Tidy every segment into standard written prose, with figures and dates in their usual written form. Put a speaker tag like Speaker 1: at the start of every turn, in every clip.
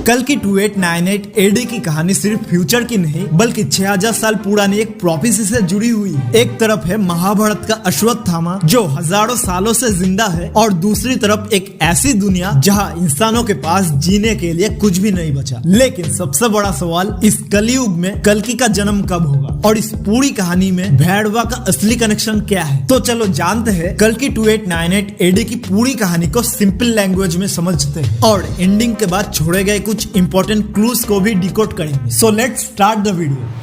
Speaker 1: कल की 2898 एडी की कहानी सिर्फ फ्यूचर की नहीं बल्कि 6000 साल पुरानी एक प्रोफेसी से जुड़ी हुई है। एक तरफ है महाभारत का अश्वत्थामा जो हजारों सालों से जिंदा है और दूसरी तरफ एक ऐसी दुनिया जहां इंसानों के पास जीने के लिए कुछ भी नहीं बचा। लेकिन सबसे बड़ा सवाल इस कलयुग में कल्कि का जन्म कब होगा और इस पूरी कहानी में भैरवा का असली कनेक्शन क्या है। तो चलो जानते हैं कल की 2898 एडी की पूरी कहानी को सिंपल लैंग्वेज में समझते हैं और एंडिंग के बाद छोड़े गए कुछ इंपॉर्टेंट क्लूज को भी डिकोड करेंगे। So let's start the video.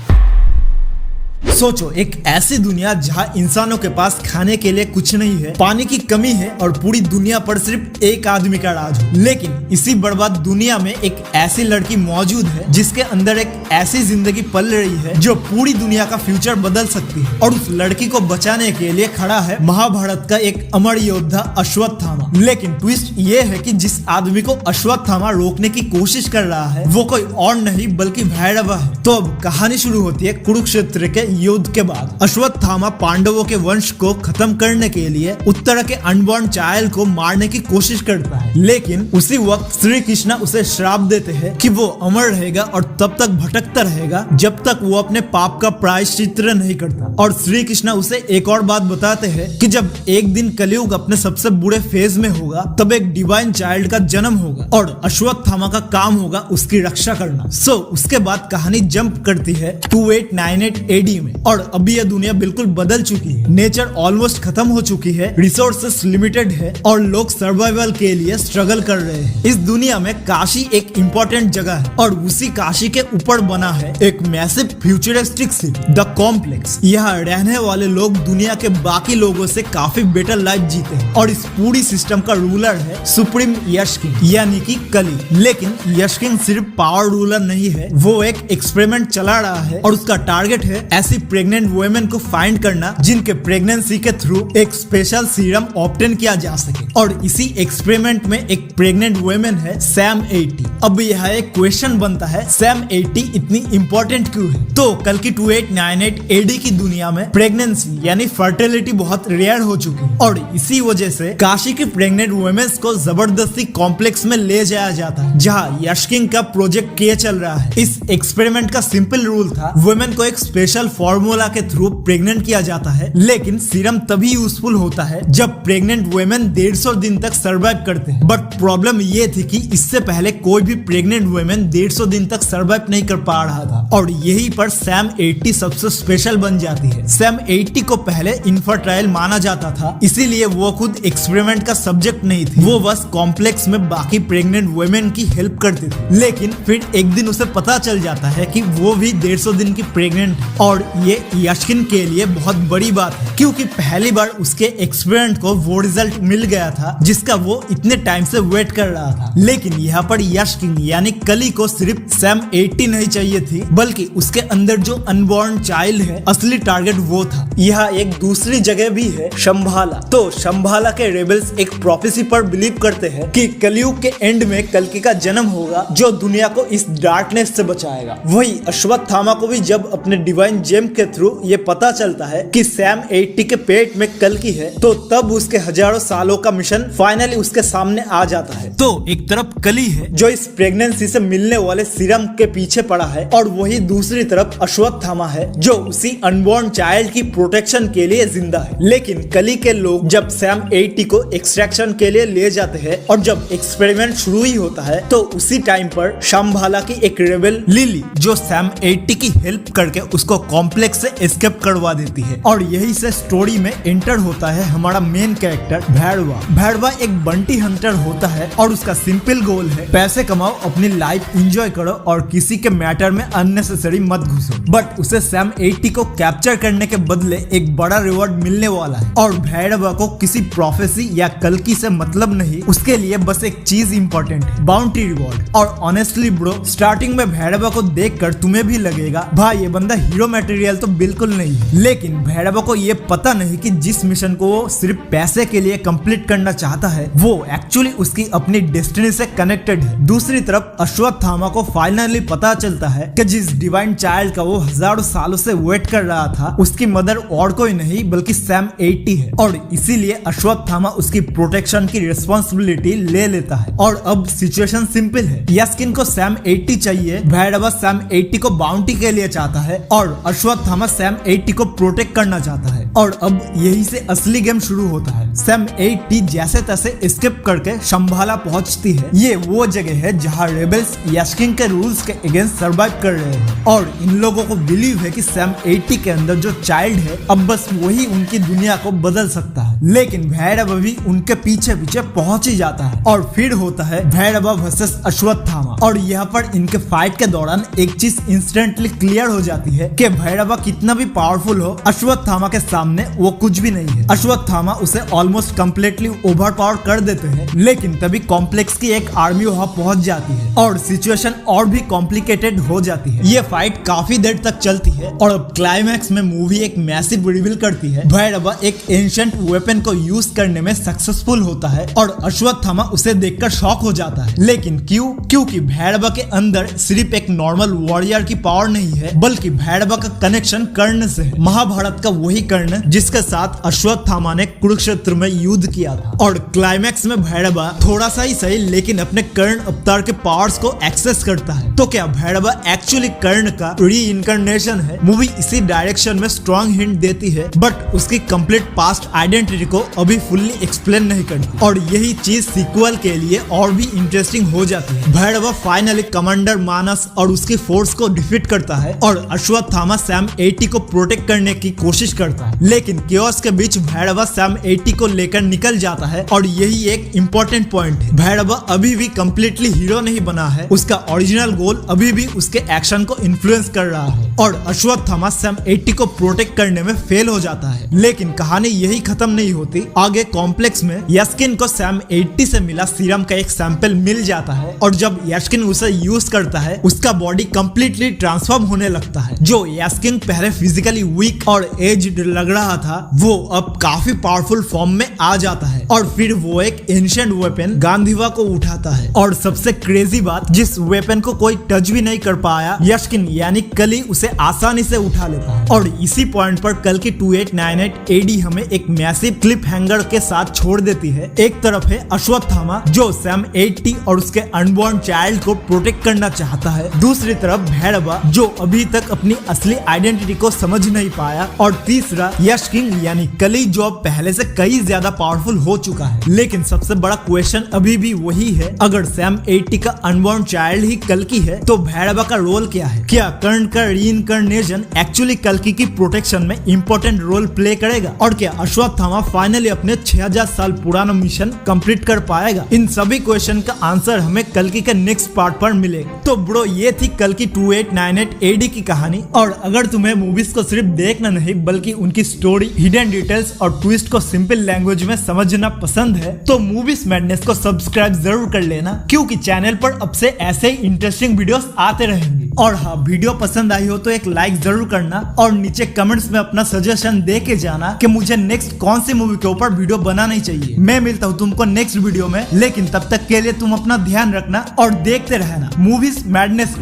Speaker 1: सोचो एक ऐसी दुनिया जहां इंसानों के पास खाने के लिए कुछ नहीं है, पानी की कमी है और पूरी दुनिया पर सिर्फ एक आदमी का राज हो। लेकिन इसी बर्बाद दुनिया में एक ऐसी लड़की मौजूद है जिसके अंदर एक ऐसी जिंदगी पल रही है जो पूरी दुनिया का फ्यूचर बदल सकती है। और उस लड़की को बचाने के लिए खड़ा है महाभारत का एक अमर योद्धा अश्वत्थामा। लेकिन ट्विस्ट ये है कि जिस आदमी को अश्वत्थामा रोकने की कोशिश कर रहा है वो कोई और नहीं बल्कि भैरवा है। तो अब कहानी शुरू होती है कुरुक्षेत्र के युद्ध के बाद। अश्वत्थामा पांडवों के वंश को खत्म करने के लिए उत्तर के अनबॉर्न चाइल्ड को मारने की कोशिश करता है। लेकिन उसी वक्त श्री कृष्ण उसे श्राप देते हैं कि वो अमर रहेगा और तब तक भटकता रहेगा जब तक वो अपने पाप का प्रायश्चित नहीं करता। और श्री कृष्ण उसे एक और बात बताते हैं कि जब एक दिन कलयुग अपने सबसे बुरे फेज में होगा तब एक डिवाइन चाइल्ड का जन्म होगा और अश्वत्थामा का काम होगा उसकी रक्षा करना। सो उसके बाद कहानी जंप करती है 2898 एडी में और अभी यह दुनिया बिल्कुल बदल चुकी है। नेचर ऑलमोस्ट खत्म हो चुकी है, रिसोर्सेस लिमिटेड है और लोग सर्वाइवल के लिए स्ट्रगल कर रहे हैं। इस दुनिया में काशी एक इम्पोर्टेंट जगह है और उसी काशी के ऊपर बना है एक massive futuristic city the complex. यहाँ रहने वाले लोग दुनिया के बाकी लोगों से काफी बेटर लाइफ जीते हैं और इस पूरी सिस्टम का रूलर है सुप्रीम यश किंग यानी कि कली। लेकिन यश किंग सिर्फ पावर रूलर नहीं है, वो एक एक्सपेरिमेंट चला रहा है और उसका टारगेट है ऐसी प्रेग्नेंट वुमेन को फाइंड करना जिनके प्रेगनेंसी के थ्रू एक स्पेशल सीरम ऑब्टेन किया जा सके। और इसी एक्सपेरिमेंट में एक प्रेग्नेंट वुमेन है सैम 80। अब यह एक क्वेश्चन बनता है सैम 80 इतनी इंपॉर्टेंट क्यों है। तो कल की 2898 एडी की दुनिया में प्रेगनेंसी यानी फर्टिलिटी बहुत रेयर हो चुकी है और इसी वजह से काशी की प्रेग्नेंट वुमेन्स को जबरदस्ती कॉम्प्लेक्स में ले जाया जाता है जहाँ यश किंग का प्रोजेक्ट किए चल रहा है। इस एक्सपेरिमेंट का सिंपल रूल था वुमेन को एक स्पेशल फॉर्मूला के थ्रू प्रेग्नेंट किया जाता है। लेकिन सीरम तभी यूजफुल होता है जब प्रेग्नेंट वुमेन 150 दिन तक सरवाइव करते हैं। बट प्रॉब्लम ये थी कि इससे पहले कोई भी प्रेग्नेंट वुमेन 150 दिन तक सरवाइव नहीं कर पा रहा था और यही पर सैम 80 सबसे स्पेशल बन जाती है। सैम 80 को पहले इनफर्टाइल माना जाता था, इसीलिए वो खुद एक्सपेरिमेंट का सब्जेक्ट नहीं थी, वो बस कॉम्प्लेक्स में बाकी प्रेग्नेंट वुमेन की हेल्प करते थे। लेकिन फिर एक दिन उसे पता चल जाता है कि वो भी 150 दिन की प्रेग्नेंट है और ये यश किंग के लिए बहुत बड़ी बात है क्योंकि पहली बार उसके एक्सपेरिमेंट को वो रिजल्ट मिल गया था जिसका वो इतने टाइम से वेट कर रहा था। लेकिन यहाँ पर यश किंग यानी कली को सिर्फ सैम 80 नहीं चाहिए थी बल्कि उसके अंदर जो अनबॉर्न चाइल्ड है असली टारगेट वो था। यहाँ एक दूसरी जगह भी है शंभाला। तो शंभाला के रेबल्स एक प्रोफेसी पर बिलीव करते हैं कि कलयुग के एंड में कल्कि का जन्म होगा जो दुनिया को इस डार्कनेस से बचाएगा। वही अश्वत्थामा को भी जब अपने डिवाइन जेम के थ्रू ये पता चलता है कि सैम 80 के पेट में कल्कि है तो तब उसके हजारों सालों का मिशन फाइनली उसके सामने आ जाता है। तो एक तरफ कली है जो इस प्रेगनेंसी से मिलने वाले सीरम के पीछे पड़ा है और वही दूसरी तरफ अश्वत्थामा है जो उसी अनबॉर्न चाइल्ड की प्रोटेक्शन के लिए जिंदा है। लेकिन कली के लोग जब सैम 80 को एक्सट्रैक्शन के लिए ले जाते हैं और जब एक्सपेरिमेंट शुरू ही होता है तो उसी टाइम पर शंभाला की एक रेबल लिली जो सैम 80 की हेल्प करके उसको कॉम्प्लेक्स से एस्केप करवा देती है। और यही से स्टोरी में एंटर होता है हमारा मेन कैरेक्टर भैरवा। भैरवा एक बंटी हंटर होता है और उसका सिंपल गोल है पैसे कमाओ, अपनी लाइफ एंजॉय करो और किसी के मैटर में अननेसेसरी मत घुसो। बट उसे सैम 80 को कैप्चर करने के बदले एक बड़ा रिवॉर्ड मिलने वाला है और भैरवा को किसी प्रोफेसी या कल्कि से मतलब नहीं, उसके लिए बस एक चीज इंपॉर्टेंट है, बाउंटी रिवॉर्ड। और ऑनेस्टली ब्रो स्टार्टिंग में भैरवा को देखकर तुम्हें भी लगेगा भाई ये बंदा हीरो मैटर मटेरियल तो बिल्कुल नहीं है। लेकिन भैरवा को ये पता नहीं कि जिस मिशन को वो सिर्फ पैसे के लिए कंप्लीट करना चाहता है वो एक्चुअली उसकी अपनी डेस्टिनी से कनेक्टेड है। दूसरी तरफ अश्वत्थामा को फाइनली पता चलता है कि जिस डिवाइन चाइल्ड का वो हजारों सालों से वेट कर रहा था उसकी मदर और कोई नहीं बल्कि सैम 80 है, और इसीलिए अश्वत्थामा उसकी प्रोटेक्शन की रिस्पॉन्सिबिलिटी ले लेता है। और अब सिचुएशन सिंपल है, यस्किन को सैम 80 चाहिए, भैरवा सैम 80 को बाउंटी के लिए चाहता है और अश्वत्थामा सैम 80 को प्रोटेक्ट करना चाहता है। और अब यही से असली गेम शुरू होता है। सैम 80 जैसे तैसे एस्केप करके शंभाला पहुंचती है। ये वो जगह है जहां रेबल्स यस्किन के रूल्स के अगेंस्ट सर्वाइव कर रहे हैं और इन लोगों को बिलीव है कि सैम 80 के अंदर जो चाइल्ड है अब बस वही उनकी दुनिया को बदल सकता है। लेकिन भैरवा भी उनके पीछे पीछे पहुंच ही जाता है और फिर होता है भैरवा वर्सेस अश्वत्थामा। और यहाँ पर इनके फाइट के दौरान एक चीज इंस्टेंटली क्लियर हो जाती है कि भैरवा कितना भी पावरफुल हो अश्वत्थामा के सामने वो कुछ भी नहीं है। अश्वत्थामा उसे ऑलमोस्ट कम्प्लीटली ओवर पावर कर देते हैं, लेकिन तभी कॉम्प्लेक्स की एक आर्मी वहां पहुंच जाती है और सिचुएशन और भी कॉम्प्लिकेटेड हो जाती है। ये फाइट काफी देर तक चलती है और अब क्लाइमैक्स में मूवी एक मैसिव रिवील करती है। भैरवा एक एंशिएंट वेपन को यूज करने में सक्सेसफुल होता है और अश्वत्थामा उसे देखकर शॉक हो जाता है। लेकिन क्यों? क्योंकि भैरवा के अंदर सिर्फ एक नॉर्मल वॉरियर की पावर नहीं है बल्कि भैरवा का कनेक्शन कर्ण से है। महाभारत का वही कर्ण जिसके साथ अश्वत्थामा ने कुरुक्षेत्र में युद्ध किया था। और क्लाइमैक्स में भैरवा थोड़ा सा ही सही लेकिन अपने कर्ण अवतार के पावर्स को एक्सेस करता है। तो क्या भैरवा एक्चुअली कर्ण का रीइंकार्नेशन है? मूवी इसी डायरेक्शन में स्ट्रॉन्ग हिंट देती है बट उसकी कंप्लीट पास्ट आइडेंटिटी को अभी फुल्ली एक्सप्लेन नहीं करती और यही चीज सीक्वल के लिए और भी इंटरेस्टिंग हो जाती है। भैरवा फाइनली कमांडर मानस और उसकी फोर्स को डिफीट करता है और अश्वत्थामा सैम 80 को प्रोटेक्ट करने की कोशिश करता है। लेकिन केओस के बीच भैरवा सैम 80 को लेकर निकल जाता है और यही एक इम्पोर्टेंट पॉइंट है। भैरवा अभी भी कम्प्लीटली हीरो नहीं बना है, उसका ओरिजिनल गोल अभी भी उसके एक्शन को इन्फ्लुएंस कर रहा है और अश्वत्थामा सैम 80 को प्रोटेक्ट करने में फेल हो जाता है। लेकिन कहानी यही खत्म नहीं होती। आगे कॉम्प्लेक्स में यस्किन को सैम 80 से मिला सीरम का एक सैंपल मिल जाता है और जब यस्किन उसे यूज करता है उसका बॉडी कम्प्लीटली ट्रांसफॉर्म होने लगता है। जो यस्किन पहले फिजिकली वीक और एज्ड लग रहा था वो अब काफी पावरफुल फॉर्म में आ जाता है और फिर वो एक एंशिएंट वेपन गांधीवा को उठाता है। और सबसे क्रेजी बात, जिस वेपन को कोई टच भी नहीं कर पाया यस्किन यानी कली उसे आसानी से उठा लेता है। और इसी पॉइंट पर कल की 2898 AD हमें एक मैसिव क्लिप हैंगर के साथ छोड़ देती है। एक तरफ है अश्वत्थामा जो सैम 80 और उसके अनबॉर्न चाइल्ड को प्रोटेक्ट करना चाहता है, दूसरी तरफ भैरवा जो अभी तक अपनी असली आइडेंटिटी को समझ नहीं पाया, और तीसरा यस्किन यानी कली जो अब पहले से कई ज्यादा पावरफुल हो चुका है। लेकिन सबसे बड़ा क्वेश्चन अभी भी वही है, अगर सैम 80 का अनबॉर्न चाइल्ड ही कल्कि है तो भैरवा का रोल क्या है? क्या कर्ण का रीइंकार्नेशन एक्चुअली कल्कि की प्रोटेक्शन में इंपॉर्टेंट रोल प्ले करेगा? और क्या अश्वत्थामा फाइनली अपने 6000 साल पुराना मिशन कंप्लीट कर पाएगा? इन सभी क्वेश्चन का आंसर हमें कल्कि के नेक्स्ट पार्ट पर मिलेगा। तो ब्रो ये थी कल्कि 2898 AD की कहानी। और अगर तुम्हें मूवीज को सिर्फ देखना नहीं बल्कि उनकी स्टोरी, हिडन डिटेल्स और ट्विस्ट को सिंपल लैंग्वेज में समझना पसंद है तो मूवीज मैडनेस को सब्सक्राइब जरूर कर लेना, क्योंकि चैनल पर अब से ऐसे ही इंटरेस्टिंग वीडियोस आते रहेंगे। और हाँ, वीडियो पसंद आई हो तो एक लाइक जरूर करना और नीचे कमेंट्स में अपना सजेशन दे के जाना कि मुझे नेक्स्ट कौन सी मूवी के ऊपर वीडियो बनानी चाहिए। मैं मिलता हूँ तुमको नेक्स्ट वीडियो में, लेकिन तब तक के लिए तुम अपना ध्यान रखना और देखते रहना मूवीज मैडनेस।